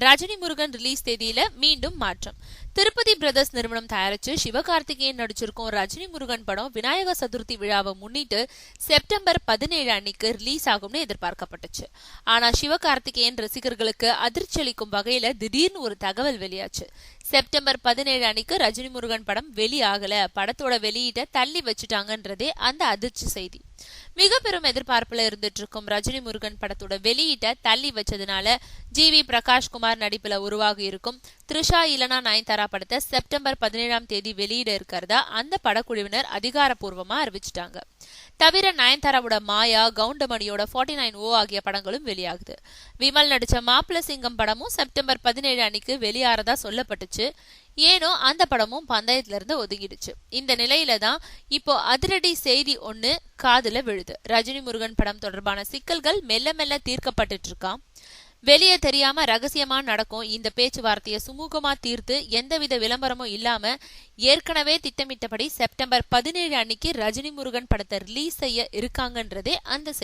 Rajini Murugan release தேதியில மீண்டும் மாற்றம். திருப்பதி பிரதர்ஸ் நிறுவனம் தயாரிச்சு சிவகார்த்திகேயன் நடிச்சிருக்கும் ரஜினி முருகன் படம் விநாயக சதுர்த்தி விழாவை முன்னிட்டு செப்டம்பர் 17 அன்னைக்கு ரிலீஸ் ஆகும்னு எதிர்பார்க்கப்பட்டுச்சு. ஆனா சிவகார்த்திகேயன் ரசிகர்களுக்கு அதிர்ச்சி அளிக்கும் வகையில திடீர்னு ஒரு தகவல் வெளியாச்சு. செப்டம்பர் 17 அன்னைக்கு ரஜினி முருகன் படம் வெளியாகல, படத்தோட வெளியீட்டை தள்ளி வச்சுட்டாங்கன்றதே அந்த அதிர்ச்சி செய்தி. மிக பெரும் எதிர்பார்ப்புல இருந்துட்டு இருக்கும் ரஜினி முருகன் படத்தோட வெளியீட்டை தள்ளி வச்சதுனால ஜி.வி. பிரகாஷ்குமார் நடிப்புல உருவாகி இருக்கும் த்ரிஷா இல்லனா நயன்தாரா படத்தை செப்டம்பர் 17ஆம் தேதி வெளியிட இருக்கிறதா அந்த படக்குழுவினர் அதிகாரப்பூர்வமா அறிவிச்சிட்டாங்க. தவிர நயன்தாராவோட மாயா, கவுண்டமணியோட 49O ஆகிய படங்களும் வெளியாகுது. விமல் நடிச்ச மாப்பிள சிங்கம் படமும் செப்டம்பர் 17 அன்னைக்கு வெளியாறதா சொல்லப்பட்டுச்சு. ஏனோ அந்த படமும் பந்தயத்துல இருந்து ஒதுங்கிடுச்சு. இந்த நிலையில தான் இப்போ அதிரடி செய்தி ஒண்ணு காதுல விழுது. ரஜினி முருகன் படம் தொடர்பான சிக்கல்கள் மெல்ல மெல்ல தீர்க்கப்பட்டு இருக்காம். வெளியே தெரியாம ரகசியமா நடக்கும் இந்த பேச்சுவார்த்தையை சுமூகமா தீர்த்து எந்தவித விளம்பரமும் இல்லாம ஏற்கனவே திட்டமிட்டபடி செப்டம்பர் 17 அன்னைக்கு ரஜினி முருகன் படத்தை ரிலீஸ் செய்ய இருக்காங்கன்றதே அந்த செய்தி.